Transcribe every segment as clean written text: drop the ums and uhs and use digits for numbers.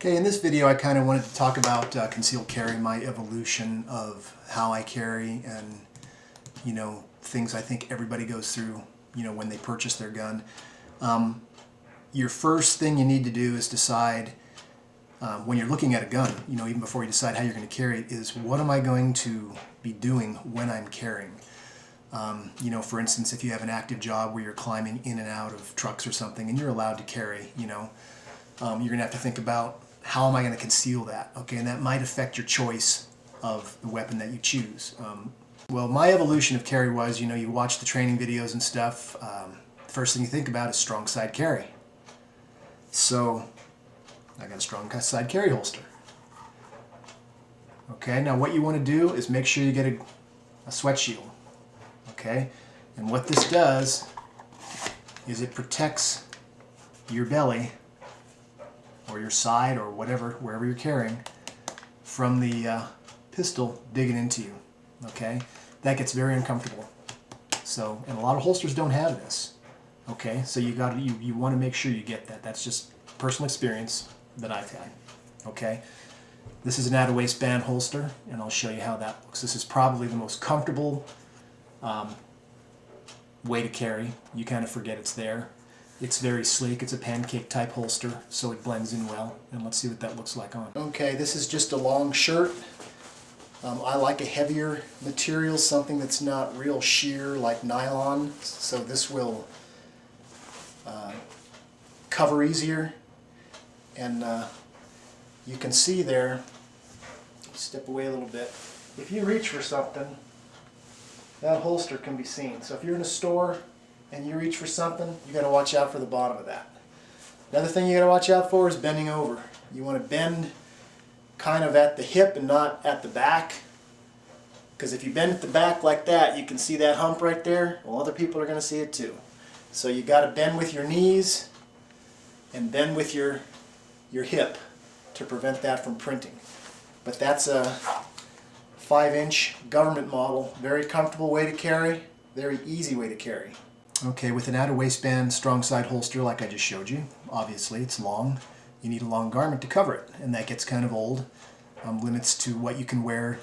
Okay, in this video I kind of wanted to talk about concealed carry, my evolution of how I carry and, things I think everybody goes through, when they purchase their gun. Your first thing you need to do is decide, when you're looking at a gun, even before you decide how you're going to carry it, is what am I going to be doing when I'm carrying? For instance, if you have an active job where you're climbing in and out of trucks or something and you're allowed to carry, you're going to have to think about how am I going to conceal that, okay? And that might affect your choice of the weapon that you choose. Well, my evolution of carry was, you watch the training videos and stuff, first thing you think about is strong side carry. So I got a strong side carry holster. Okay, now what you want to do is make sure you get a sweat shield. Okay, and what this does is it protects your belly or your side or whatever, wherever you're carrying, from the pistol digging into you. Okay, that gets very uncomfortable. So, and a lot of holsters don't have this. Okay, so you want to make sure you get that. That's just personal experience that I've had. Okay, this is an out-of-waistband holster, and I'll show you how that looks. This is probably the most comfortable way to carry. You kind of forget it's there. It's very sleek. It's a pancake type holster, so it blends in well. And let's see what that looks like on. Okay, this is just a long shirt. I like a heavier material, something that's not real sheer like nylon, so this will cover easier. And you can see there, step away a little bit, if you reach for something, that holster can be seen. So if you're in a store and you reach for something, you got to watch out for the bottom of that. Another thing you got to watch out for is bending over. You want to bend kind of at the hip and not at the back, because if you bend at the back like that, you can see that hump right there. Well, other people are going to see it too. So you got to bend with your knees and bend with your hip to prevent that from printing. But that's a 5-inch government model. Very comfortable way to carry, very easy way to carry. Okay, with an out-of-waistband strong side holster like I just showed you, obviously it's long. You need a long garment to cover it, and that gets kind of old. Limits to what you can wear,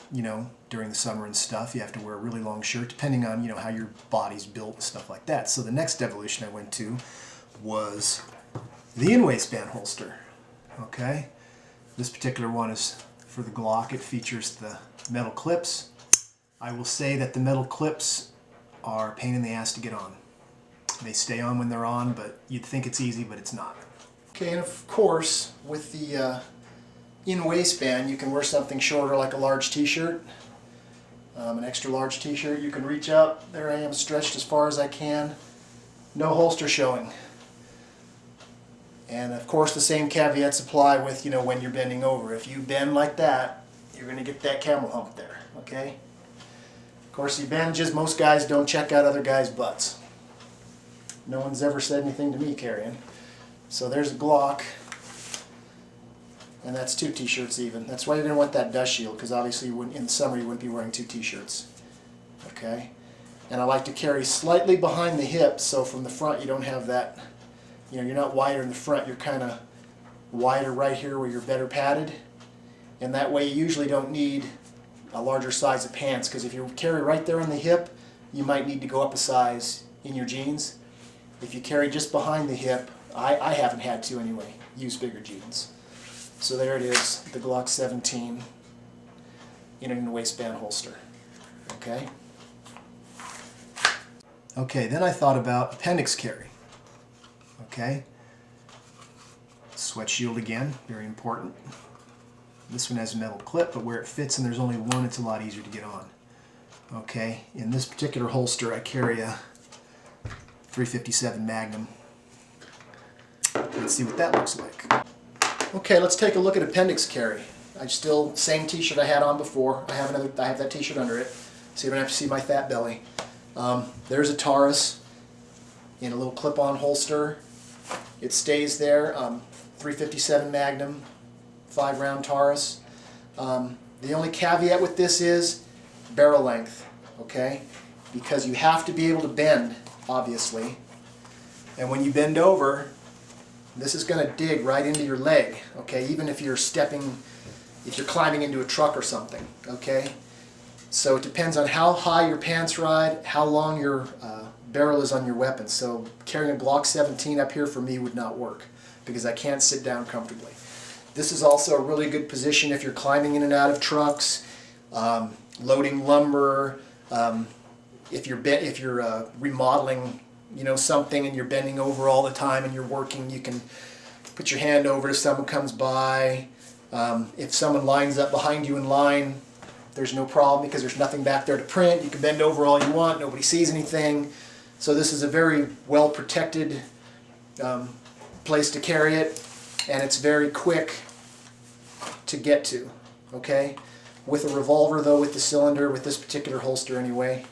during the summer and stuff. You have to wear a really long shirt depending on, how your body's built and stuff like that. So the next evolution I went to was the in-waistband holster. Okay, this particular one is for the Glock. It features the metal clips. I will say that the metal clips are a pain in the ass to get on. They stay on when they're on, but you'd think it's easy, but it's not. Okay, and of course, with the in-waistband, you can wear something shorter like a large t-shirt, an extra large t-shirt. You can reach up. There I am, stretched as far as I can. No holster showing. And of course, the same caveats apply with, when you're bending over. If you bend like that, you're going to get that camel hump there, okay? Of course, you bend, just most guys don't check out other guys' butts. No one's ever said anything to me carrying. So there's a Glock, and that's 2 t-shirts even. That's why you're going to want that dust shield, because obviously in the summer you wouldn't be wearing 2 t-shirts. Okay? And I like to carry slightly behind the hips, so from the front you don't have that, you're not wider in the front, you're kind of wider right here where you're better padded. And that way you usually don't need a larger size of pants, because if you carry right there on the hip, you might need to go up a size in your jeans. If you carry just behind the hip, I haven't had to anyway, use bigger jeans. So there it is, the Glock 17 in a waistband holster. Okay? Okay, then I thought about appendix carry. Okay? Sweat shield again, very important. This one has a metal clip, but where it fits and there's only one, it's a lot easier to get on. Okay, in this particular holster I carry a 357 Magnum. Let's see what that looks like. Okay, let's take a look at appendix carry. Same t-shirt I had on before. I have that t-shirt under it, so you don't have to see my fat belly. There's a Taurus in a little clip-on holster. It stays there. 357 Magnum, 5-round Taurus. The only caveat with this is barrel length, okay? Because you have to be able to bend, obviously. And when you bend over, This is going to dig right into your leg, okay, even if you're climbing into a truck or something, okay? So it depends on how high your pants ride, how long your barrel is on your weapon. So carrying a Glock 17 up here for me would not work because I can't sit down comfortably. This is also a really good position if you're climbing in and out of trucks, loading lumber, if you're remodeling, you know, something and you're bending over all the time and you're working, you can put your hand over if someone comes by. If someone lines up behind you in line, there's no problem because there's nothing back there to print. You can bend over all you want, nobody sees anything. So this is a very well protected place to carry it, and it's very quick to get to, okay? With a revolver though, with the cylinder, with this particular holster anyway,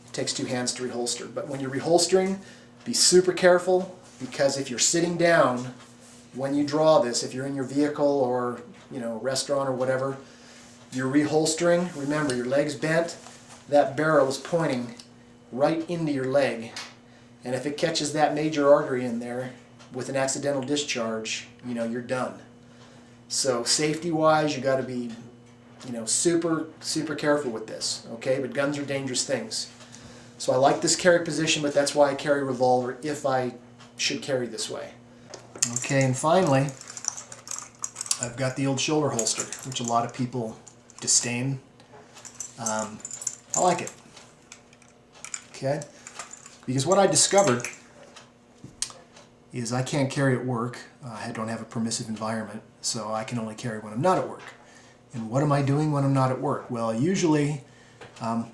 it takes 2 hands to reholster. But when you're reholstering, be super careful, because if you're sitting down when you draw this, if you're in your vehicle or, you know, restaurant or whatever, you're reholstering, remember your leg's bent, that barrel is pointing right into your leg, and if it catches that major artery in there with an accidental discharge, you know, you're done. So safety wise, you got to be, you know, super careful with this, okay? But guns are dangerous things. So I like this carry position, but that's why I carry a revolver if I should carry this way. Okay, and finally, I've got the old shoulder holster, which a lot of people disdain. I like it, okay? Because what I discovered is I can't carry at work. I don't have a permissive environment, so I can only carry when I'm not at work. And what am I doing when I'm not at work? Well, usually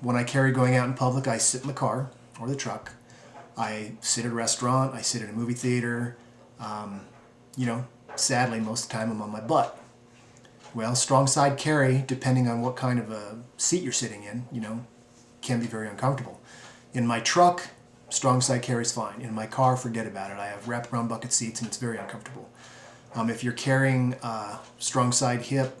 when I carry going out in public, I sit in the car or the truck. I sit at a restaurant, I sit at a movie theater. You know, sadly, most of the time I'm on my butt. Well, strong side carry, depending on what kind of a seat you're sitting in, you know, can be very uncomfortable. In my truck, strong side carry is fine. In my car, forget about it. I have wraparound bucket seats and it's very uncomfortable. If you're carrying strong side hip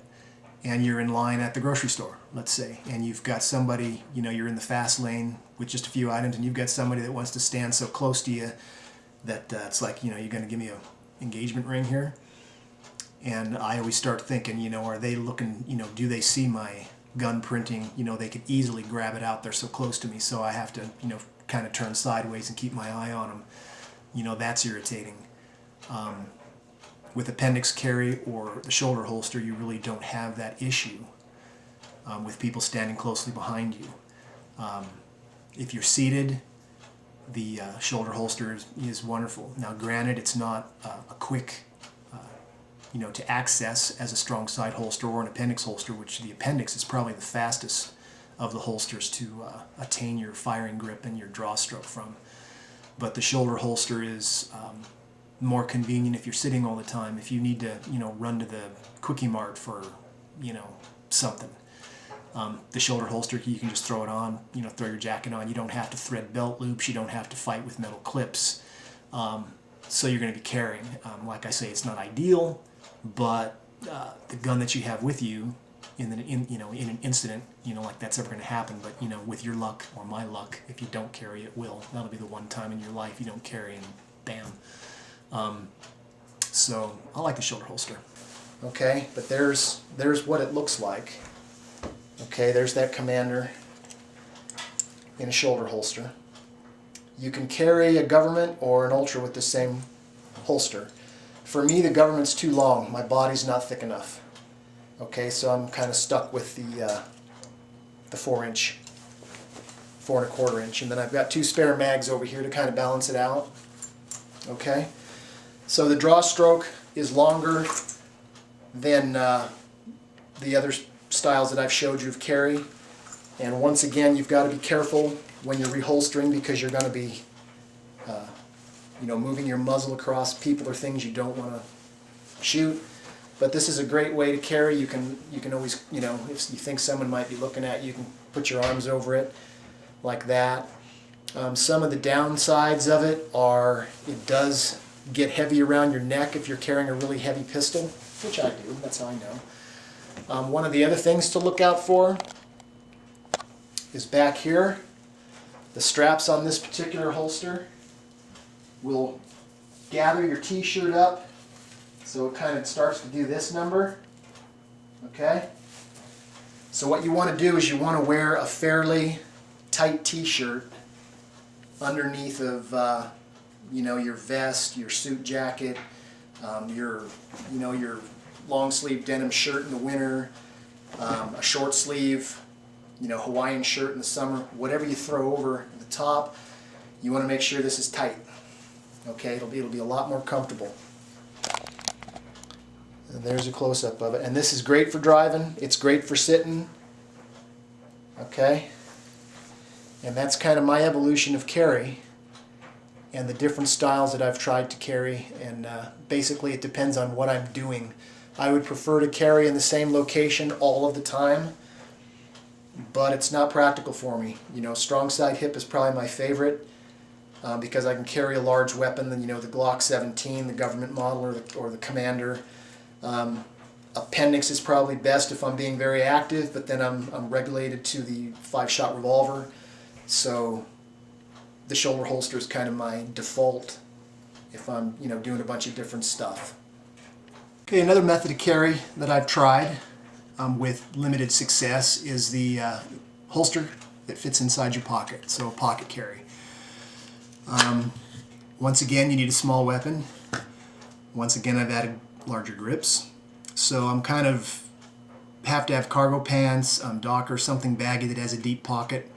and you're in line at the grocery store, let's say, and you've got somebody, you know, you're in the fast lane with just a few items and you've got somebody that wants to stand so close to you that it's like, you know, you're going to give me an engagement ring here. And I always start thinking, you know, are they looking, you know, do they see my gun printing? You know, they could easily grab it out. They're so close to me, so I have to, you know, kind of turn sideways and keep my eye on them. You know, that's irritating. With appendix carry or the shoulder holster, you really don't have that issue with people standing closely behind you. If you're seated, the shoulder holster is wonderful. Now, granted, it's not a quick, you know, to access as a strong side holster or an appendix holster, which the appendix is probably the fastest of the holsters to attain your firing grip and your draw stroke from. But the shoulder holster is more convenient if you're sitting all the time. If you need to, you know, run to the Quickie Mart for, you know, something. The shoulder holster, you can just throw it on, you know, throw your jacket on. You don't have to thread belt loops. You don't have to fight with metal clips. So you're going to be carrying. Like I say, it's not ideal, but the gun that you have with you in an incident, you know, like that's ever going to happen. But, you know, with your luck or my luck, if you don't carry, it will. That'll be the one time in your life you don't carry and bam. So I like the shoulder holster. Okay, but there's what it looks like. Okay, there's that Commander in a shoulder holster. You can carry a Government or an Ultra with the same holster. For me, the Government's too long. My body's not thick enough. Okay, so I'm kind of stuck with the 4-inch, 4 1/4 inch, and then I've got 2 spare mags over here to kind of balance it out. Okay, so the draw stroke is longer than the other styles that I've showed you of carry, and once again, you've got to be careful when you're reholstering because you're going to be, you know, moving your muzzle across people or things you don't want to shoot. But this is a great way to carry. You can always, you know, if you think someone might be looking at you, you can put your arms over it like that. Some of the downsides of it are it does get heavy around your neck if you're carrying a really heavy pistol, which I do. That's how I know. One of the other things to look out for is back here. The straps on this particular holster will gather your t-shirt up so it kind of starts to do this number. Okay? So what you want to do is you want to wear a fairly tight t-shirt underneath of your vest, your suit jacket, your long sleeve denim shirt in the winter, a short sleeve Hawaiian shirt in the summer. Whatever you throw over the top, you want to make sure this is tight. Okay, it'll be a lot more comfortable. And there's a close-up of it. And this is great for driving. It's great for sitting. Okay? And that's kind of my evolution of carry and the different styles that I've tried to carry. And basically it depends on what I'm doing. I would prefer to carry in the same location all of the time, but it's not practical for me. Strong side hip is probably my favorite because I can carry a large weapon, the Glock 17, the government model, or the Commander. Appendix is probably best if I'm being very active, but then I'm regulated to the 5-shot revolver, so the shoulder holster is kind of my default if I'm doing a bunch of different stuff. Okay, another method of carry that I've tried with limited success is the holster that fits inside your pocket, so a pocket carry. Once again, you need a small weapon. Once again, I've added larger grips, so I'm kind of have to have cargo pants, docker, something baggy that has a deep pocket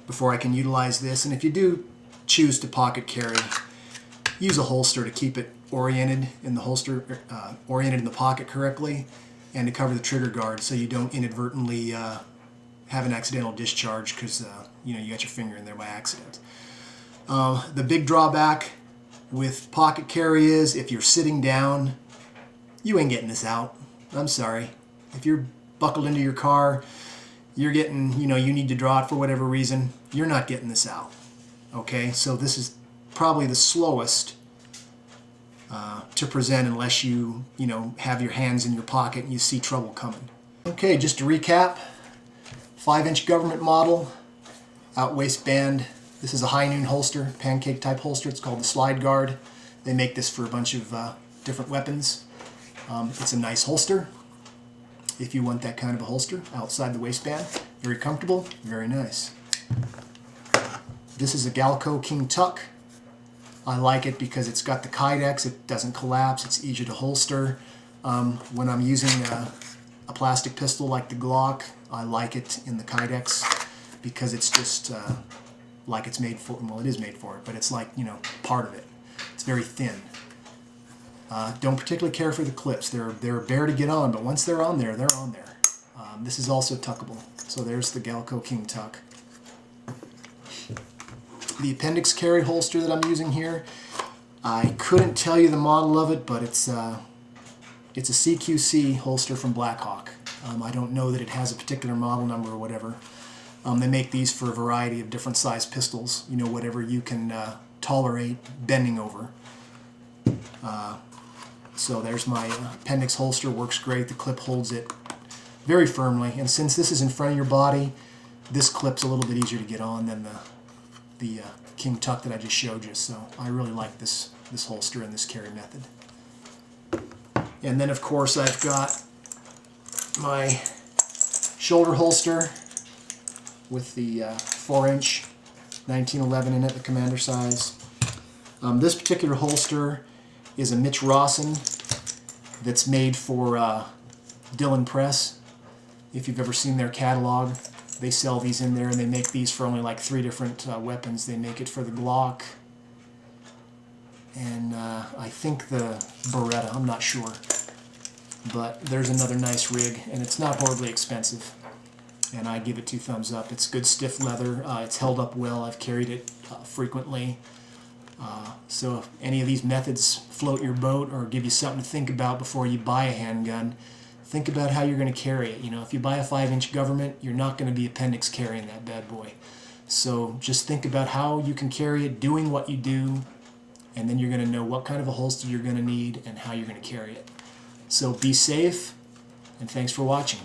before I can utilize this. And if you do choose to pocket carry, use a holster to keep it oriented in the holster, oriented in the pocket correctly, and to cover the trigger guard so you don't inadvertently have an accidental discharge because you got your finger in there by accident. The big drawback with pocket carry is if you're sitting down, you ain't getting this out. I'm sorry. If you're buckled into your car, you're getting, you need to draw it for whatever reason, you're not getting this out. Okay, so this is probably the slowest to present unless you have your hands in your pocket and you see trouble coming. Okay, just to recap, 5-inch government model, out waistband. This is a high noon holster, pancake type holster. It's called the Slide Guard. They make this for a bunch of different weapons. It's a nice holster if you want that kind of a holster outside the waistband. Very comfortable, very nice. This is a Galco King Tuck. I like it because it's got the Kydex, it doesn't collapse, it's easy to holster. When I'm using a plastic pistol like the Glock, I like it in the Kydex because it's just like it's made for, well, it is made for it, but it's like, part of it. It's very thin. Don't particularly care for the clips. They're a bear to get on, but once they're on there, they're on there. This is also tuckable. So there's the Galco King Tuck. The appendix carry holster that I'm using here, I couldn't tell you the model of it, but it's a CQC holster from Blackhawk. I don't know that it has a particular model number or whatever. They make these for a variety of different size pistols, whatever you can tolerate bending over. So there's my appendix holster, works great. The clip holds it very firmly, and since this is in front of your body, this clip's a little bit easier to get on than the King Tuck that I just showed you. So I really like this holster and this carry method. And then of course I've got my shoulder holster with the 4-inch 1911 in it, the Commander size. This particular holster is a Mitch Rawson that's made for Dillon Press. If you've ever seen their catalog, they sell these in there, and they make these for only like 3 different weapons. They make it for the Glock and I think the Beretta, I'm not sure. But there's another nice rig, and it's not horribly expensive. And I give it 2 thumbs up. It's good stiff leather. It's held up well. I've carried it frequently. So if any of these methods float your boat or give you something to think about before you buy a handgun, think about how you're going to carry it. If you buy a 5-inch government, you're not going to be appendix carrying that bad boy. So just think about how you can carry it, doing what you do, and then you're going to know what kind of a holster you're going to need and how you're going to carry it. So be safe, and thanks for watching.